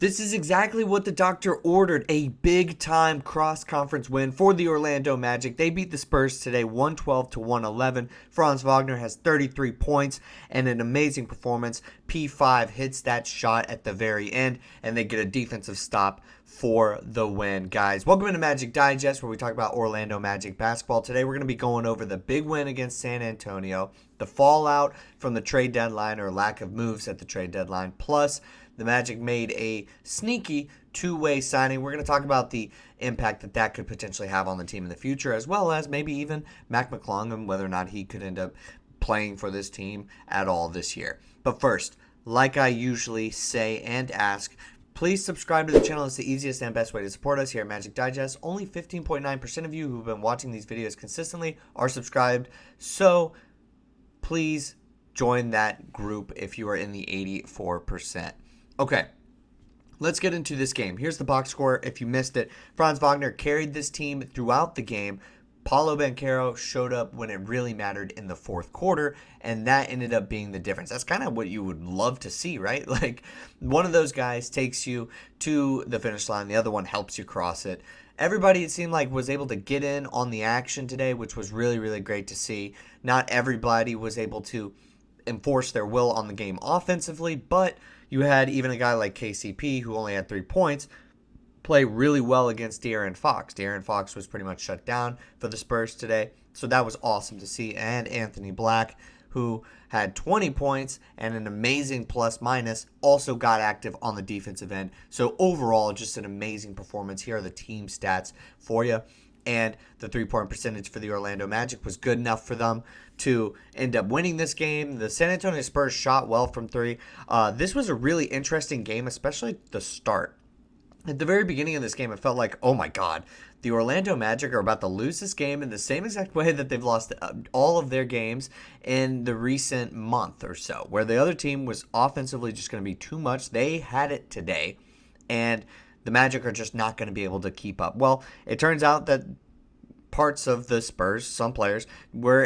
This is exactly what the doctor ordered, a big-time cross-conference win for the Orlando Magic. They beat the Spurs today 112 to 111. Franz Wagner has 33 points and an amazing performance. P5 hits that shot at the very end, and they get a defensive stop for the win. Guys, welcome to Magic Digest, where we talk about Orlando Magic basketball. Today we're going to be going over the big win against San Antonio, the fallout from the trade deadline or lack of moves at the trade deadline, plus the Magic made a sneaky two-way signing. We're going to talk about the impact that could potentially have on the team in the future, as well as maybe even Mac McClung and whether or not he could end up playing for this team at all this year. But first, like I usually say and ask, please subscribe to the channel. It's the easiest and best way to support us here at Magic Digest. Only 15.9% of you who've been watching these videos consistently are subscribed, so please join that group if you are in the 84%. Okay, let's get into this game. Here's the box score. If you missed it, Franz Wagner carried this team throughout the game. Paolo Banchero showed up when it really mattered in the fourth quarter, and that ended up being the difference. That's kind of what you would love to see, right? Like, one of those guys takes you to the finish line, the other one helps you cross it. Everybody, it seemed like, was able to get in on the action today, which was really, really great to see. Not everybody was able to enforce their will on the game offensively, but you had even a guy like KCP, who only had 3 points, play really well against De'Aaron Fox. De'Aaron Fox was pretty much shut down for the Spurs today, so that was awesome to see. And Anthony Black, who had 20 points and an amazing plus-minus, also got active on the defensive end. So overall, just an amazing performance. Here are the team stats for you. And the three-point percentage for the Orlando Magic was good enough for them to end up winning this game. The San Antonio Spurs shot well from three. This was a really interesting game, especially the start. At the very beginning of this game, it felt like, oh my God, the Orlando Magic are about to lose this game in the same exact way that they've lost all of their games in the recent month or so, where the other team was offensively just going to be too much. They had it today, and the Magic are just not going to be able to keep up. Well, it turns out that parts of the Spurs, some players, were,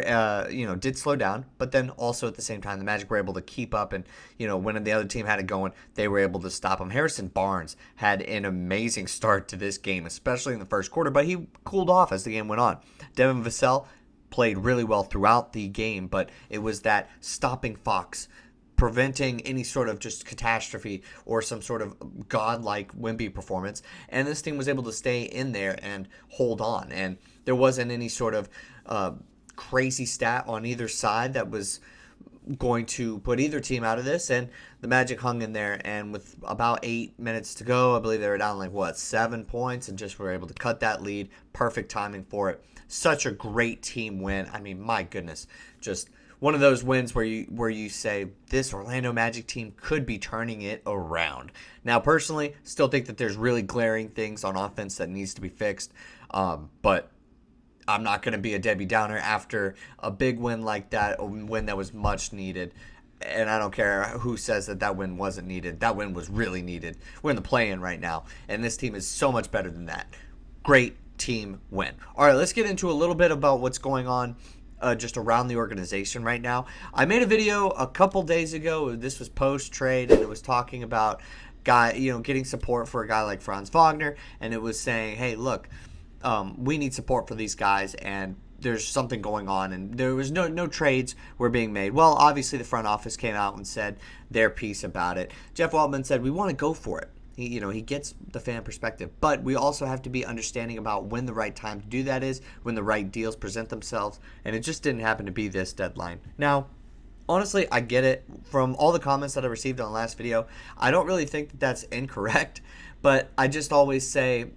did slow down, but then also at the same time, the Magic were able to keep up, and, when the other team had it going, they were able to stop them. Harrison Barnes had an amazing start to this game, especially in the first quarter, but he cooled off as the game went on. Devin Vassell played really well throughout the game, but it was that stopping Fox, preventing any sort of just catastrophe or some sort of godlike Wemby performance. And this team was able to stay in there and hold on. And there wasn't any sort of crazy stat on either side that was going to put either team out of this. And the Magic hung in there. And with about 8 minutes to go, I believe they were down 7 points and just were able to cut that lead. Perfect timing for it. Such a great team win. I mean, my goodness, just one of those wins where you say this Orlando Magic team could be turning it around. Now, personally, still think that there's really glaring things on offense that needs to be fixed, but I'm not going to be a Debbie Downer after a big win like that, a win that was much needed. And I don't care who says that win wasn't needed. That win was really needed. We're in the play-in right now, and this team is so much better than that. Great team win. All right, let's get into a little bit about what's going on just around the organization right now. I made a video a couple days ago. This was post-trade, and it was talking about getting support for a guy like Franz Wagner, and it was saying, hey, look, we need support for these guys, and there's something going on, and there was no trades were being made. Well, obviously the front office came out and said their piece about it. Jeff Weltman said, we want to go for it. He gets the fan perspective, but we also have to be understanding about when the right time to do that is, when the right deals present themselves, and it just didn't happen to be this deadline. Now, honestly, I get it. From all the comments that I received on the last video, I don't really think that that's incorrect, but I just always say,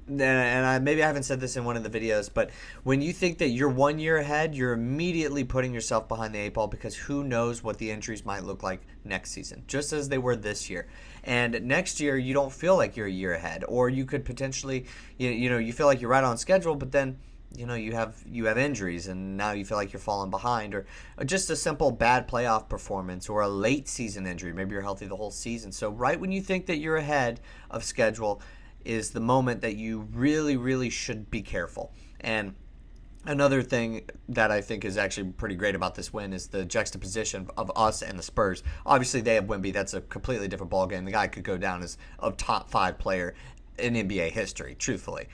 and maybe I haven't said this in one of the videos, but when you think that you're 1 year ahead, you're immediately putting yourself behind the eight ball, because who knows what the injuries might look like next season, just as they were this year. And next year, you don't feel like you're a year ahead, or you could potentially, you feel like you're right on schedule, but then, you have injuries, and now you feel like you're falling behind, or just a simple bad playoff performance, or a late season injury. Maybe you're healthy the whole season. So right when you think that you're ahead of schedule is the moment that you really, really should be careful. And Another thing that I think is actually pretty great about this win is the juxtaposition of us and the Spurs. Obviously, they have Wemby. That's a completely different ballgame. The guy could go down as a top 5 player in NBA history, truthfully.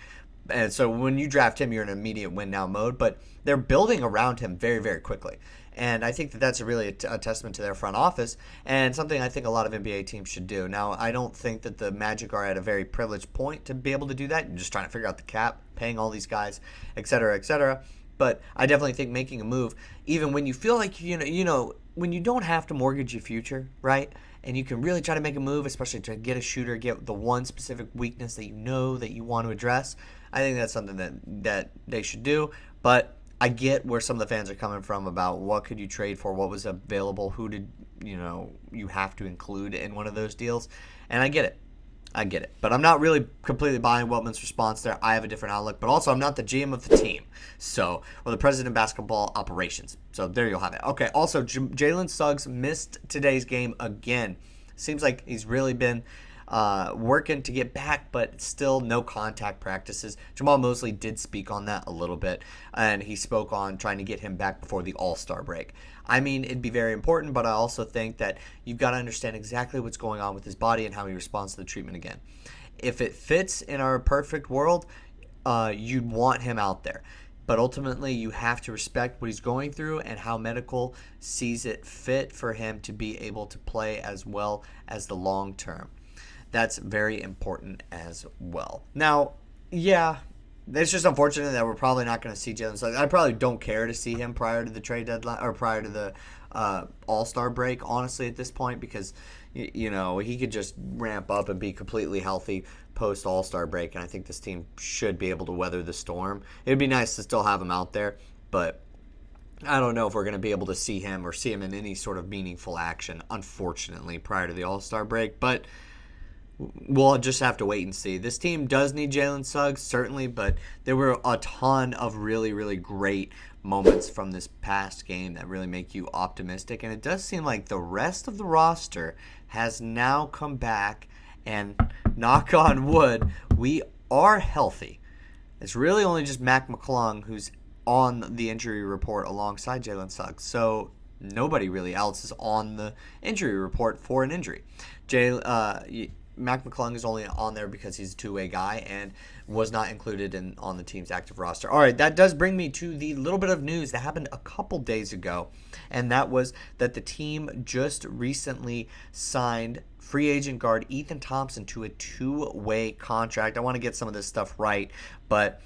And so when you draft him, you're in immediate win now mode. But they're building around him very, very quickly. And I think that that's really a testament to their front office and something I think a lot of NBA teams should do. Now, I don't think that the Magic are at a very privileged point to be able to do that. You're just trying to figure out the cap, paying all these guys, et cetera, et cetera. But I definitely think making a move, even when you feel like, when you don't have to mortgage your future, right? And you can really try to make a move, especially to get a shooter, get the one specific weakness that you know that you want to address. I think that's something that they should do. But I get where some of the fans are coming from about what could you trade for, what was available, who did you have to include in one of those deals, and I get it. But I'm not really completely buying Weltman's response there. I have a different outlook, but also I'm not the GM of the team, or the president of basketball operations. So there you'll have it. Okay, also Jalen Suggs missed today's game again. Seems like he's really been working to get back, but still no contact practices. Jamahl Mosley did speak on that a little bit, and he spoke on trying to get him back before the All-Star break. I mean, it'd be very important, but I also think that you've got to understand exactly what's going on with his body and how he responds to the treatment again. If it fits in our perfect world, you'd want him out there. But ultimately, you have to respect what he's going through and how medical sees it fit for him to be able to play as well as the long term. That's very important as well. Now, yeah, it's just unfortunate that we're probably not going to see Jalen Suggs. I probably don't care to see him prior to the trade deadline or prior to the All-Star break, honestly, at this point, because he could just ramp up and be completely healthy post All-Star break, and I think this team should be able to weather the storm. It'd be nice to still have him out there, but I don't know if we're going to be able to see him in any sort of meaningful action, unfortunately, prior to the All-Star break, but we'll just have to wait and see. This team does need Jalen Suggs, certainly, but there were a ton of really, really great moments from this past game that really make you optimistic. And it does seem like the rest of the roster has now come back, and knock on wood, we are healthy. It's really only just Mac McClung who's on the injury report alongside Jalen Suggs. So nobody really else is on the injury report for an injury. Mac McClung is only on there because he's a two-way guy and was not included on the team's active roster. All right, that does bring me to the little bit of news that happened a couple days ago, and that was that the team just recently signed free agent guard Ethan Thompson to a two-way contract. I want to get some of this stuff right, but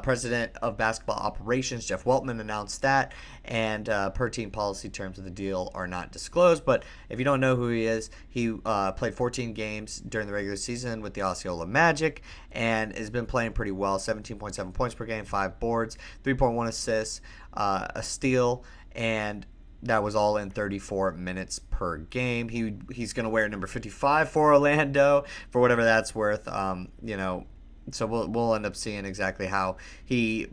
President of Basketball Operations Jeff Weltman announced that, and per team policy, terms of the deal are not disclosed. But if you don't know who he is, he played 14 games during the regular season with the Osceola Magic and has been playing pretty well. 17.7 points per game, 5 boards, 3.1 assists, a steal, and that was all in 34 minutes per game. He's going to wear number 55 for Orlando, for whatever that's worth. So we'll end up seeing exactly how he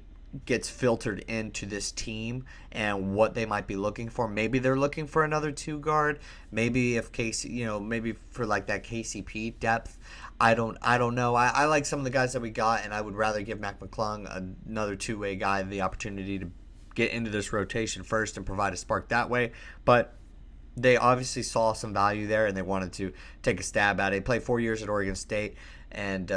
gets filtered into this team and what they might be looking for. Maybe they're looking for another two guard. Maybe if maybe for like that KCP depth. I don't know. I like some of the guys that we got, and I would rather give Mac McClung, another two-way guy, the opportunity to get into this rotation first and provide a spark that way. But they obviously saw some value there, and they wanted to take a stab at it. He played 4 years at Oregon State and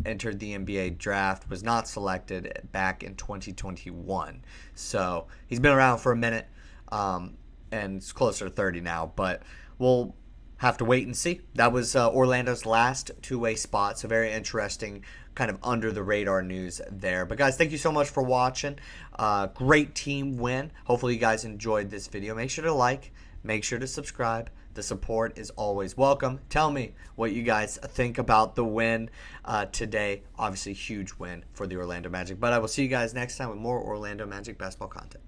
entered the NBA draft, was not selected back in 2021. So he's been around for a minute, and it's closer to 30 now. But we'll have to wait and see. That was Orlando's last two-way spot, so very interesting kind of under-the-radar news there. But, guys, thank you so much for watching. Great team win. Hopefully you guys enjoyed this video. Make sure to like. Make sure to subscribe. The support is always welcome. Tell me what you guys think about the win today. Obviously, huge win for the Orlando Magic. But I will see you guys next time with more Orlando Magic basketball content.